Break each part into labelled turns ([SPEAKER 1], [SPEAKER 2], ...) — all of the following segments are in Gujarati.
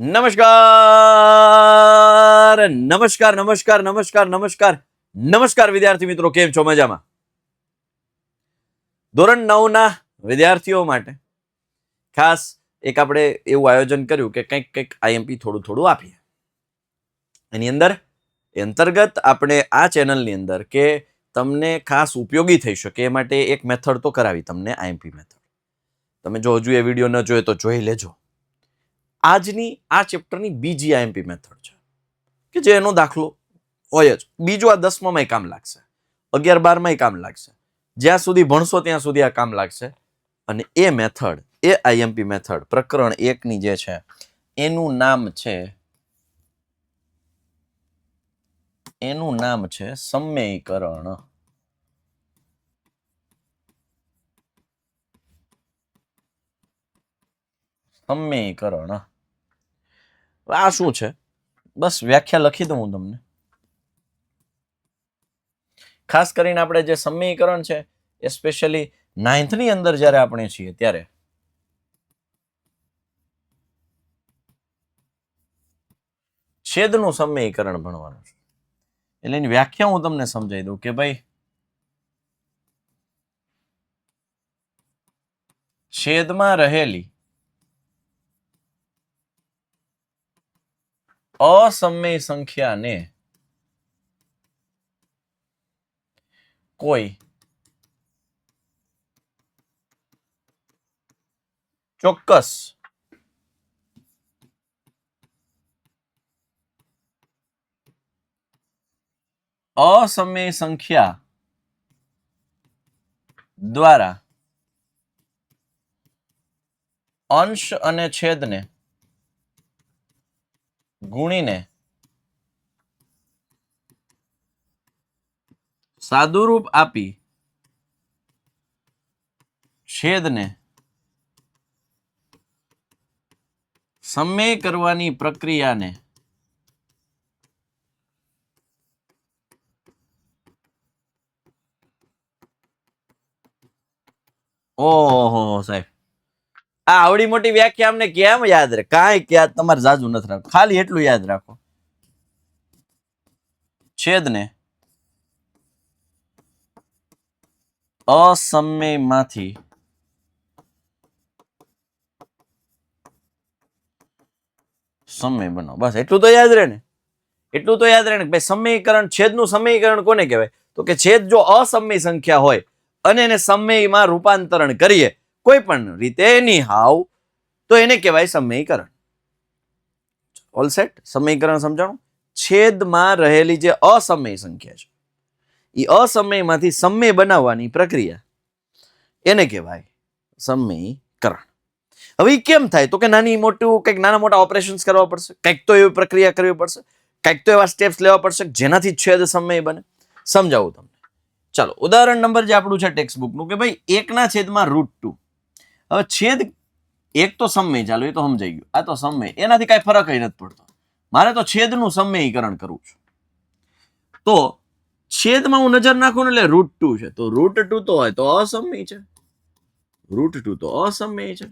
[SPEAKER 1] નમસ્કાર નમસ્કાર નમસ્કાર નમસ્કાર નમસ્કાર નમસ્કાર વિદ્યાર્થી મિત્રો, કેમ છો? મજામાં? ધોરણ 9 ના વિદ્યાર્થીઓ માટે ખાસ એક આપણે એવું આયોજન કર્યું કે કંઈક આઈએમપી થોડું આપીએ. એની અંદર અંતર્ગત આપણે આ ચેનલની અંદર કે તમને ખાસ ઉપયોગી થઈ શકે એ માટે એક મેથડ તો કરાવી તમને, આઈએમપી મેથડ. તમે જો હજુ એ વિડીયો ન જોયો તો જોઈ લેજો. આજની આ ચેપ્ટરની બીજી આઈએમપી મેથડ છે કે જે એનો દાખલો હોય જ. બીજું આ 10મામાં કામ લાગશે, 11-12માં કામ લાગશે, જ્યાં સુધી ભણશો ત્યાં સુધી આ કામ લાગશે. અને એ મેથડ, એ આઈએમપી મેથડ પ્રકરણ 1 ની જે છે એનું નામ છે સમયકરણ. સમયકરણ આ શું છે? બસ વ્યાખ્યા લખી દઉં હું તમને. ખાસ કરીને આપણે જે સમીકરણ છે એ સ્પેશિયલી 9th ની અંદર જ્યારે આપણે છીએ ત્યારે છેદનું સમીકરણ ભણવાનું છે. એટલે એની વ્યાખ્યા હું તમને સમજાવી દઉં કે ભાઈ છેદમાં રહેલી અસમય સંખ્યાને કોઈ ચોક્કસ અસમય સંખ્યા દ્વારા અંશ અને છેદને ગુણીને સાદુરૂપ આપી છેદને સમય કરવાની પ્રક્રિયાને ઓહો સાહેબ, આ આવડી મોટી વ્યાખ્યા અમને કેમ યાદ રહે? કાંઈ યાદ તમારે જાજુ નથી રાખવું, ખાલી એટલું યાદ રાખો. છેદને અસમયમાંથી સમય બનાવો. બસ એટલું તો યાદ રહે ને. એટલું તો યાદ રહે ને ભાઈ, સમીકરણ, છેદનું સમીકરણ કોને કહેવાય? તો કે છેદ જો અસમય સંખ્યા હોય અને એને સમયમાં રૂપાંતરણ કરીએ કોઈ પણ રીતે, એની હાવ, તો એને કહેવાય સમીકરણ. All set? સમીકરણ સમજાણું? છેદમાં રહેલી જે અસમય સંખ્યા છે એ અસમયમાંથી સમય બનાવવાની પ્રક્રિયા, એને કહેવાય સમીકરણ. હવે એ કેમ થાય? તો કે નાના મોટા ઓપરેશન્સ કરવા પડશે, કંઈક તો એવી પ્રક્રિયા કરવી પડશે, કંઈક તો એવા સ્ટેપ્સ લેવા પડશે જેનાથી છેદ સમય બને. સમજાવું તમને. ચાલો, ઉદાહરણ નંબર જે આપણું છે ટેક્સ્ટ બુકનું, કે ભાઈ 1/√2. હવે છેદ એક તો સમય, ચાલો એ તો સમજાઈ ગયું, આ તો સમય, એનાથી કાંઈ ફરક નથી પડતો. મારે તો છેદનું સમયકરણ કરવું છે. તો છેદમાં હું નજર નાખું ને એટલે √2 છે, તો √2 તો હોય તો અસમય છે. √2 તો અસમય છે,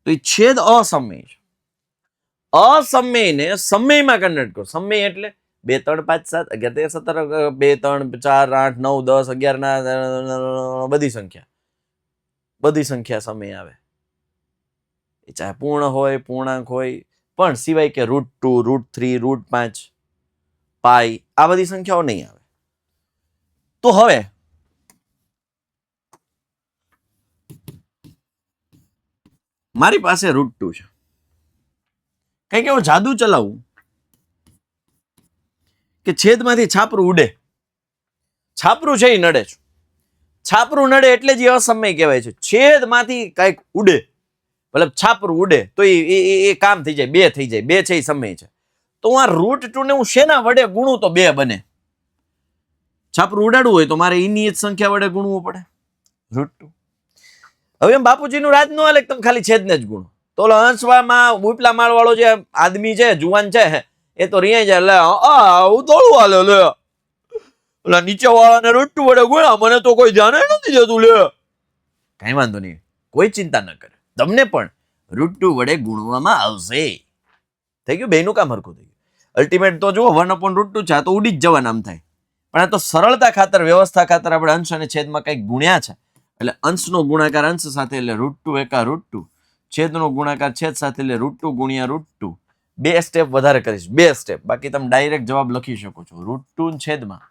[SPEAKER 1] તો એ છેદ અસમય છે. અસમયને સમયમાં કન્વર્ટ કરો. સમય એટલે 2 3 5 7 11 13 17 2 3 4 8 9 10 11 ના બધી સંખ્યા સમય આવે. એ ચાહે પૂર્ણ હોય, પૂર્ણાંક હોય, પણ સિવાય કે √2 √3 √5 પાઈ, આ બધી સંખ્યાઓ નહીં આવે. તો હવે મારી પાસે √2 છે, કંઈક એવું જાદુ ચલાવવું કે છેદમાંથી છાપરું ઉડે. છાપરું છે એ નડે છે, છાપરું નડે એટલે જ અસમય કહેવાય છે. છેદમાંથી કંઈક ઉડે, મતલબ છાપરું ઉડે તો એ કામ થઈ જાય, 2 થઈ જાય. 2 છે એ સમય છે. તો આ √2 ને હું શેના વડે ગુણું તો 2 બને? છાપરું ઉડાડવું હોય તો મારે એની જ સંખ્યા વડે ગુણવું પડે, √2. હવે એમ બાપુજીનું રાજ ન હાલે તમે ખાલી છેદને જ ગુણો. તો હંસવામાં ઉપલા માળ વાળો જે આદમી છે, જુવાન છે, એ તો રિયાઈ જાય, લે હું તોડું હાલે, લે ઓલા નીચે વાળાને √2 વડે ગુણ્યા, મને તો કોઈ ધ્યાન નથી જતું, લે. કઈ વાંધો નહીં, કોઈ ચિંતા ન કરે, તમને પણ √2 વડે ગુણવામાં આવશે. થઈ ગયું, બેનું કામ હરખું થઈ ગયું. અલ્ટિમેટ તો જુઓ 1/√2 છે, આ તો ઉડી જ જવા નામ થાય. પણ આ તો સરળતા ખાતર, વ્યવસ્થા ખાતર આપણે અંશ અને છેદમાં કંઈક ગુણ્યા છે, એટલે અંશનો ગુણાકાર અંશ સાથે એટલે √2 એકા √2, છેદનો ગુણાકાર છેદ સાથે એટલે √2 ગુણ્યા √2. 2 સ્ટેપ વધારે કરીશ, 2 સ્ટેપ, બાકી તમે ડાયરેક્ટ જવાબ લખી શકો છો. √2 છેદમાં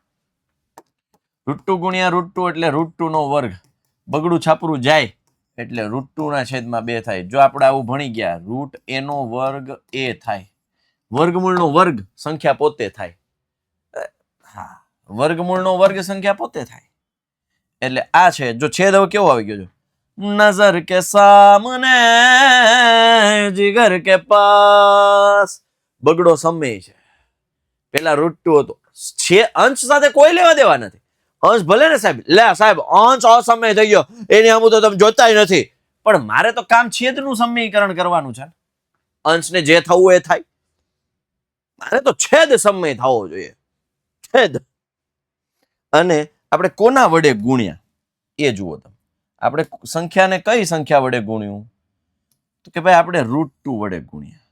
[SPEAKER 1] √2 ગુણ્યા √2 એટલે √2 નો વર્ગ, બગડું છાપરું જાય એટલે √2 ના છેદમાં 2 થાય. જો આપણે આવું ભણી ગયા, √a નો વર્ગ a થાય, વર્ગમૂળનો વર્ગ સંખ્યા પોતે થાય. હા, વર્ગમૂળનો વર્ગ સંખ્યા પોતે થાય. એટલે આ છે. જો છેદ હવે કેવો આવી ગયો છે, નજર કે સામને જીગર કે પાસ, બગડો સમય છે. પેલા √2 હતો, અંશ સાથે કોઈ લેવા દેવા નથી. અંશ ભલે ને સાહેબ, લે સાહેબ અંશ અસમય થઈ ગયો, એની આમ તો તમે જોતા નથી, પણ મારે તો કામ છેદનું સમીકરણ કરવાનું છે. અંશને જે થવું એ થાય, મારે તો છેદ સમય થવો જોઈએ. છેદ અને આપણે કોના વડે ગુણ્યા એ જુઓ તમે. આપણે સંખ્યાને કઈ સંખ્યા વડે ગુણ્યું, તો કે ભાઈ આપણે √2 વડે ગુણ્યા.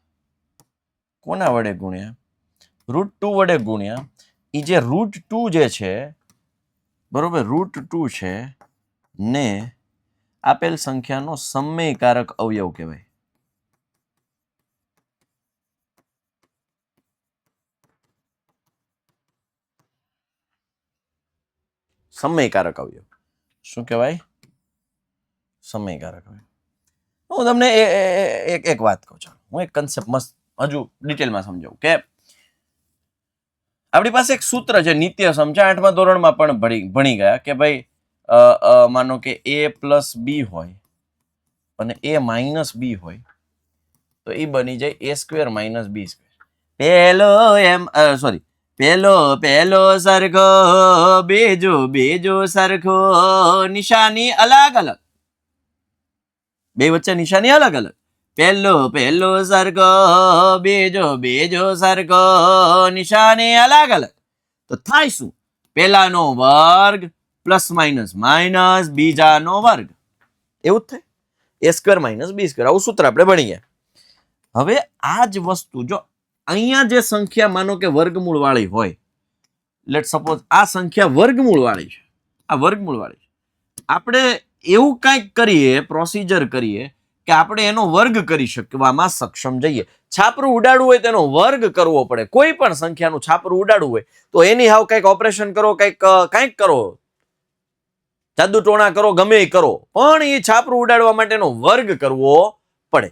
[SPEAKER 1] કોના વડે ગુણ્યા? √2 વડે ગુણ્યા. એ જે √2 જે છે, બરોબર, √2 છે ને આપેલ સંખ્યાનો સમયકારક અવયવ કહેવાય. સમયકારક અવયવ શું કહેવાય? સમયકારક અવયવ. હું તમને એક વાત કહું છું, હું એક કન્સેપ્ટ મસ્ત હજુ ડિટેલમાં સમજાવું કે આપણી પાસે એક સૂત્ર છે, નિત્યસમ છે, 8મા ધોરણમાં પણ ભણી ગયા કે ભાઈ માનો કે a+b હોય અને a-b હોય તો એ બની જાય a² - b². પેલો સરખો, બીજો સરખો, નિશાની અલગ અલગ, બે વચ્ચે નિશાની અલગ અલગ. પહેલો સરખો, બીજો સરખો, નિશાની અલગ અલગ. તો થાય શું? પહેલાનો વર્ગ +- બીજાનો વર્ગ, એવું જ થાય. a² - b², આવું સૂત્ર આપણે ભણી ગયા. હવે આ જ વસ્તુ જો અહીંયા જે સંખ્યા માનો કે વર્ગમૂળ વાળી હોય, લેટ સપોઝ આ સંખ્યા વર્ગમૂળ વાળી છે, આ વર્ગમૂળ વાળી છે, આપણે એવું કંઈક કરીએ, પ્રોસિજર કરીએ કે આપણે એનો વર્ગ કરી શકવામાં સક્ષમ જઈએ. છાપરું ઉડાડવું હોય તેનો વર્ગ કરવો પડે. કોઈ પણ સંખ્યાનું છાપરું ઉડાડવું હોય તો એની હાવ કંઈક ઓપરેશન કરો, કંઈક કરો, જાદુ ટોણા કરો, ગમે એ કરો, પણ એ છાપરું ઉડાડવા માટેનો વર્ગ કરવો પડે.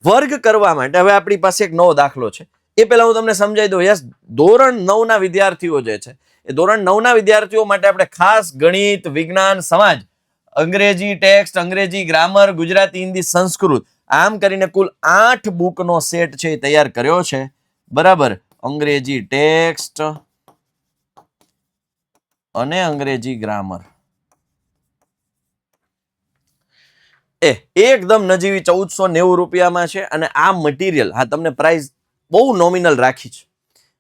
[SPEAKER 1] વર્ગ કરવા માટે હવે આપણી પાસે એક નવો દાખલો છે. એ પહેલા હું તમને સમજાવી દઉં. યસ, ધોરણ 9 ના વિદ્યાર્થીઓ જે છે, એ ધોરણ 9 ના વિદ્યાર્થીઓ માટે આપણે ખાસ ગણિત, વિજ્ઞાન, સમાજ, અંગ્રેજી ટેક્સ્ટ, અંગ્રેજી ગ્રામર, ગુજરાતી, હિન્દી, સંસ્કૃત, આમ કરીને કુલ 8 બુકનો સેટ છે એ તૈયાર કર્યો છે. બરાબર, અંગ્રેજી ટેક્સ્ટ અને અંગ્રેજી ગ્રામર એકદમ નજીવી 1490 રૂપિયામાં છે. અને આ મટીરિયલ, હા, તમને પ્રાઇસ બહુ નોમિનલ રાખી છે.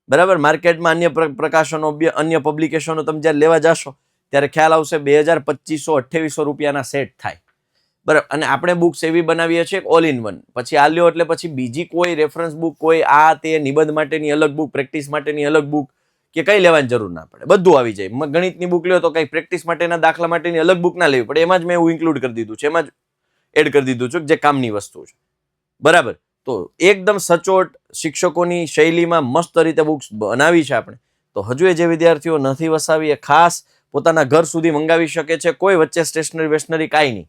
[SPEAKER 1] બરાબર, માર્કેટમાં અન્ય પ્રકાશનો, અન્ય પબ્લિકેશનો તમે જ્યારે લેવા જશો ત્યારે ખ્યાલ આવશે 2200-2800 રૂપિયાના સેટ થાય. બરાબર, અને આપણે બુક્સ એવી બનાવીએ છીએ ઓલ ઇન વન. પછી આ લ્યો એટલે પછી બીજી કોઈ રેફરન્સ બુક, કોઈ આ તે નિબંધ માટેની અલગ બુક, પ્રેક્ટિસ માટેની અલગ બુક કે કઈ લેવાની જરૂર ના પડે, બધું આવી જાય. ગણિતની બુક લ્યો તો કઈ પ્રેક્ટિસ માટેના દાખલા માટેની અલગ બુક ના લેવી પડે, એમાં જ મેં એવું ઇન્ક્લુડ કરી દીધું છે, એમાં જ એડ કરી દીધું છે જે કામની વસ્તુ છે. બરાબર, તો એકદમ સચોટ શિક્ષકોની શૈલીમાં મસ્ત રીતે બુક્સ બનાવી છે આપણે. તો હજુ એ જે વિદ્યાર્થીઓ નથી વસાવી એ ખાસ પોતાના ઘર સુધી મંગાવી શકે છે. કોઈ વચ્ચે સ્ટેશનરી કાંઈ નહીં,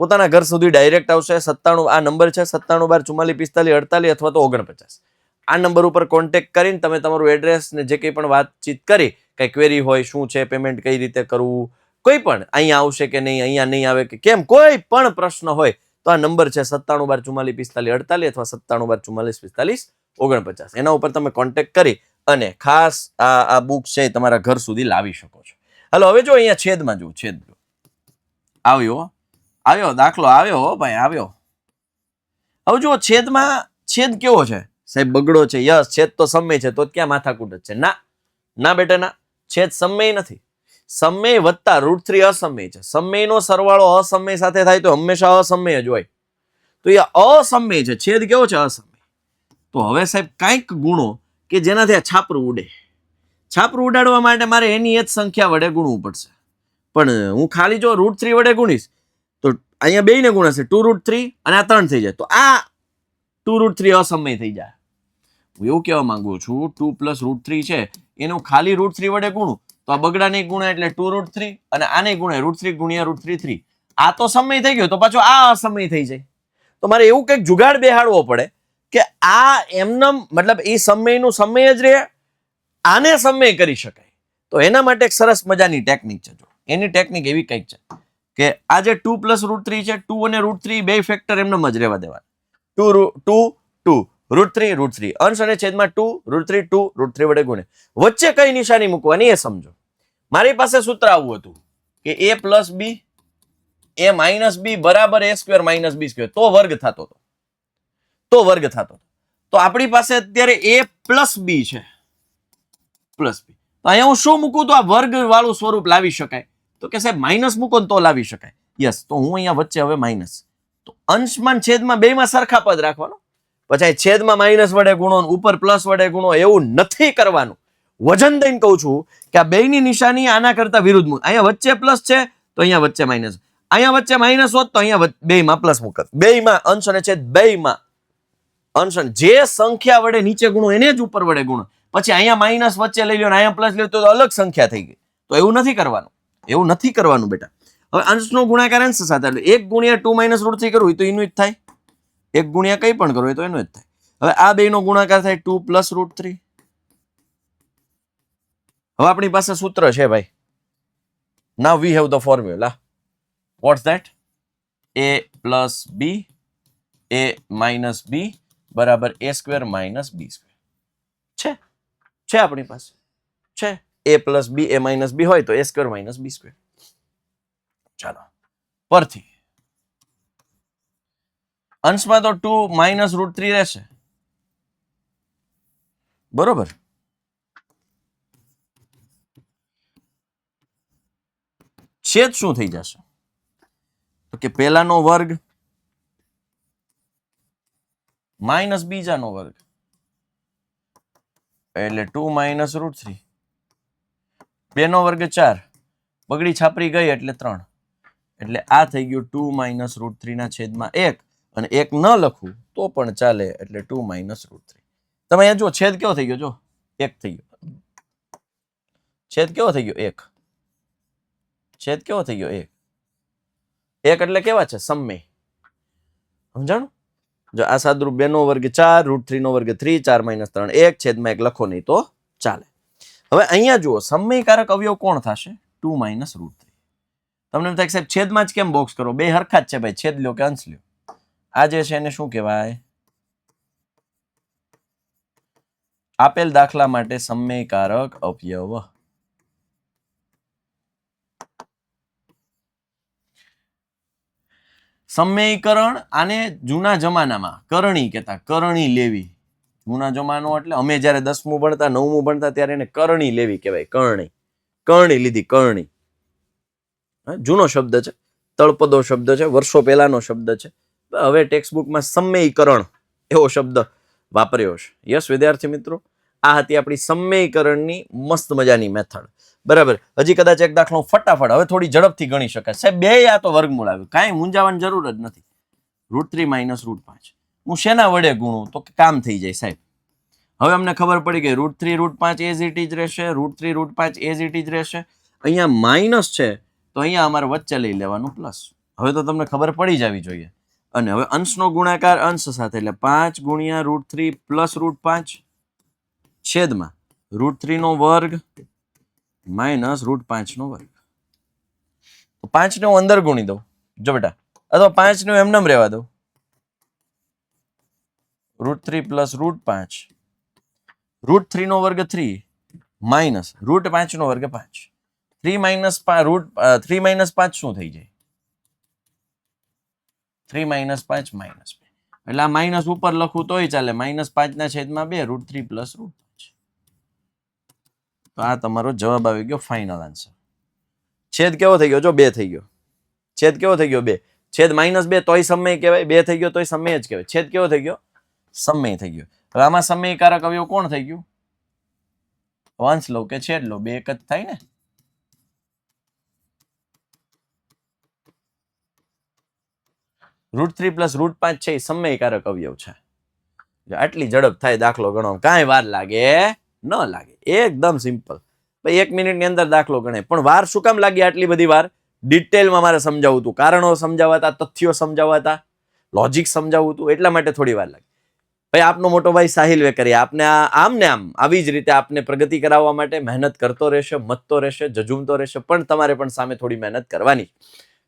[SPEAKER 1] પોતાના ઘર સુધી ડાયરેક્ટ આવશે. 97, આ નંબર છે 9712444548 અથવા તો 49. આ નંબર ઉપર કોન્ટેક્ટ કરીને તમે તમારું એડ્રેસ ને જે કંઈ પણ વાતચીત કરી, કઈ ક્વેરી હોય, શું છે, પેમેન્ટ કઈ રીતે કરવું, કોઈ પણ અહીંયા આવશે કે નહીં, અહીંયા નહીં આવે કે કેમ, કોઈ પણ પ્રશ્ન હોય તો આ નંબર છે 9712444548 અથવા 9712444549. એના ઉપર તમે કોન્ટેક્ટ કરી અને ખાસ આ બુક છે તમારા ઘર સુધી લાવી શકો છો. હાલો, હવે જો અહીંયા છેદમાં જુઓ, છેદ આવ્યો દાખલો આવ્યો ભાઈ, આવ્યો. હવે જુઓ છેદમાં, છેદ કેવો છે સાહેબ? બગડો છે. યસ, છેદ તો સમય છે, તો ક્યાં માથાકૂટ જ છે? ના બેટા ના, છેદ સમય નથી. સમય વત્તા √3 અસમય છે. સમયનો સરવાળો અસમય સાથે થાય તો હંમેશા અસમય જ હોય. તો એ અસમય છે. છેદ કેવો છે? અસમય. તો હવે સાહેબ કાંઈક ગુણો કે જેનાથી આ છાપરું ઉડે. છાપરું ઉડાડવા માટે મારે એની જ સંખ્યા વડે ગુણવું પડશે. પણ હું ખાલી જો √3 વડે ગુણીશ તો અહીંયા બેયને ગુણાશે 2√3 અને આ 3 થઈ જાય. તો આ 2√3 અસમય થઈ જાય. હું એવું કહેવા માંગુ છું 2 + √3 છે એનું ખાલી √3 વડે ગુણું તો આ બગડા નહીં ગુણાય એટલે 2√3 અને આને ગુણાય √3 ગુણ્યા √3 3. આ તો સમય થઈ ગયો તો પાછો આ અસમય થઈ જાય. તો મારે એવું કંઈક જુગાડ બેહાડવો પડે કે આ એમનેમ મતલબ એ સમયનું સમય જ રહે, આને સમય કરી શકાય. તો એના માટે એક સરસ મજાની ટેકનિક છે. જો એની ટેકનિક એવી કંઈક છે કે આ જે 2 + √3 છે 2 અને √3 બે ફેક્ટર એમનેમ જ રહેવા દેવાના. 2 √3 અંશ અને છેદમાં 2 √3 2 √3 વડે ગુણે. વચ્ચે કઈ નિશાની મૂકવાની એ સમજો. મારી પાસે સૂત્ર આવું હતું કે a + b a - b બરાબર a² - b² તો વર્ગ થતો હતો. તો આપણી પાસે અત્યારે a + b છે પ્લસ b. તો અહીંયા હું શું મૂકું તો આ વર્ગ વાળું સ્વરૂપ લાવી શકાય. તો કે સાહેબ માઇનસ મૂકો તો લાવી શકાય. યસ, તો હું અહીંયા વચ્ચે હવે માઇનસ. તો અંશમાં છેદમાં બેમાં સરખા પદ રાખવાનો. પછી છેદમાં માઇનસ વડે ગુણો, ઉપર પ્લસ વડે ગુણો, એવું નથી કરવાનું. વજન દઈને કહું છું કે આ બેયની નિશાની આના કરતા વિરુદ્ધ મૂક. અહીંયા વચ્ચે પ્લસ છે તો અહીંયા વચ્ચે માઇનસ. અહીંયા વચ્ચે માઇનસ હોત તો અહીંયા બેયમાં પ્લસ મૂકત. બેયમાં અંશ અને છેદ બેયમાં અંશ. જે સંખ્યા વડે નીચે ગુણો એને જ ઉપર વડે ગુણો. પછી અહીંયા માઇનસ વચ્ચે લઈ લો ને અહીંયા પ્લસ લ્યો તો અલગ સંખ્યા થઈ ગઈ. તો એવું નથી કરવાનું બેટા. હવે અંશનો ગુણાકાર અંશ સાથે 1 ગુણ્યા 2 - √3 કરવું હોય તો એનું જ થાય. 1 ગુણ્યા કંઈ પણ કરવું હોય તો એનું જ થાય. હવે આ બેયનો ગુણાકાર થાય 2 + √3. હવે આપણી પાસે સૂત્ર છે ભાઈ. Now we have the formula. What's that? a + b a - b બરાબર a² - b². છે આપણી પાસે છે. a + b a - b હોય તો a² - b². ચાલો પરથી અંશમાં તો 2 - √3 રહેશે બરોબર. છેદ શું થઈ જશે તો કે પહેલાનો વર્ગ માઇનસ બીજાનો વર્ગ એટલે 2 - √3. 2 નો વર્ગ 4, બગડી છાપરી ગઈ એટલે 3. એટલે આ થઈ ગયું 2 - √3 ના છેદમાં 1. અને 1 ન લખું તો પણ ચાલે એટલે 2 - √3. તમે અહીંયા જો છેદ કેવો થઈ ગયો, જો 1 થઈ ગયો. છેદ કેવો થઈ ગયો 1. છેદ કેવો થઈ ગયો 1. 1 એટલે કેવા છે સમય. સમજાણું? જો આ સાદરૂપ 2 નો વર્ગ 4 √3 નો વર્ગ 3 4 - 3 1 છેદમાં 1 લખો નહીં તો ચાલે. હવે અહીંયા જુઓ સમયકારક અવયવ કોણ થશે? 2 - √3. તમને એમ થાય સાહેબ છેદમાં જ કેમ બોક્સ કરો? બે હરખા જ છે ભાઈ, છેદ લ્યો કે અંશ લ્યો. આ જે છે એને શું કહેવાય? આપેલ દાખલા માટે સમયકારક અવયવ. સમયકરણ આને જૂના જમાનામાં કરણી કહેતા. કરણી લેવી. જૂના જમાનો એટલે અમે જ્યારે 10મું ભણતા 9મું ભણતા ત્યારે એને કરણી લેવી કહેવાય. કરણી લીધી. કરણી જૂનો શબ્દ છે, તળપદો શબ્દ છે, વર્ષો પહેલાનો શબ્દ છે. હવે ટેક્સ્ટબુકમાં સમયકરણ એવો શબ્દ વાપર્યો છે. યસ વિદ્યાર્થી મિત્રો, આ હતી આપણી સમયકરણની મસ્ત મજાની મેથડ. બરાબર. હજી કદાચ એક દાખલો ફટાફટ હવે થોડી ઝડપથી ગણી શકાય. સાહેબ બે આ તો વર્ગમૂળ આવ્યું, કાંઈ મૂંઝાવાની જરૂર જ નથી. √3 - √5 હું શેના વડે ગુણું તો કામ થઈ જાય સાહેબ. હવે અમને ખબર પડી ગઈ √3 √5 એઝ ઇટ ઇઝ રહેશે. √3 √5 એઝ ઇટ ઇઝ રહેશે. અહીંયા માઇનસ છે તો અહીંયા અમારે વચ્ચે લઈ લેવાનું પ્લસ. હવે તો તમને ખબર પડી જવી જોઈએ. અને હવે અંશનો ગુણાકાર અંશ સાથે એટલે 5 ગુણ્યા √3 + √5 છેદમાં √3 નો વર્ગ માઇનસ √5 નો વર્ગ. તો 5 ને હું અંદર ગુણી દઉં જો બેટા, અથવા 5 ને એમનેમ રહેવા દઉં. √3 + √5 √3 નો વર્ગ 3 માઇનસ √5 નો વર્ગ 5. 3 - 5 શું થઈ જાય? 3 - 5 -2. એટલે આ માઇનસ ઉપર લખું તોય ચાલે. -5 ના છેદમાં 2 √3 + √5. તો આ તમારો જવાબ આવી ગયો, ફાઇનલ આન્સર. છેદ કેવો થઈ ગયો? જો 2 થઈ ગયો. છેદ કેવો થઈ ગયો? 2. છેદ -2 તોય સમય કહેવાય. 2 થઈ ગયો તોય સમય જ કહેવાય. છેદ કેવો થઈ ગયો? સમય થઈ ગયો. હવે આમાં સમયકારક અવયવ કોણ થઈ ગયું? વંશ લો કે છેદ લો, બે એક જ થાય ને. √3 + √5 છે એ સમયકારક અવયવ છે. આટલી ઝડપ થાય દાખલો ગણો, કાંઈ વાર લાગે ન લાગે, એકદમ સિમ્પલ. ભાઈ 1 મિનિટની અંદર દાખલો ગણે. પણ વાર શું કામ લાગી આટલી બધી વાર? ડિટેલમાં મારે સમજાવવું હતું, કારણો સમજાવવાતા, તથ્યો સમજાવવાતા, લોજિક સમજાવવું હતું, એટલા માટે થોડી વાર લાગી. ભાઈ આપનો મોટો ભાઈ સાહિલ વેકરિયા આપને આમ ને આમ આવી જ રીતે આપને પ્રગતિ કરાવવા માટે મહેનત કરતો રહેશે, મથતો રહેશે, જજુમતો રહેશે, પણ તમારે પણ સામે થોડી મહેનત કરવાની.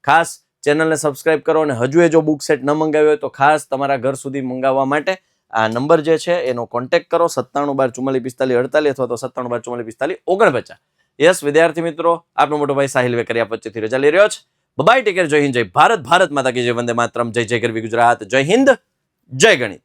[SPEAKER 1] ખાસ ચેનલને સબસ્ક્રાઇબ કરો, અને હજુ એ જો બુક સેટ ન મંગાવ્યો હોય તો ખાસ તમારા ઘર સુધી મંગાવવા માટે આ નંબર જે છે એનો કોન્ટેક્ટ કરો, 9712444548 અથવા તો 9712444549. યસ વિદ્યાર્થી મિત્રો, આપનો મોટો ભાઈ સાહિલ વેકરિયા 25 થી રજા લઈ રહ્યો છે. બાય, ટેક કેર, જય હિન્દ, જય ભારત, ભારત માતા કી જય, વંદે માતરમ, જય જય ગરવી ગુજરાત, જય હિન્દ, જય ગણિત.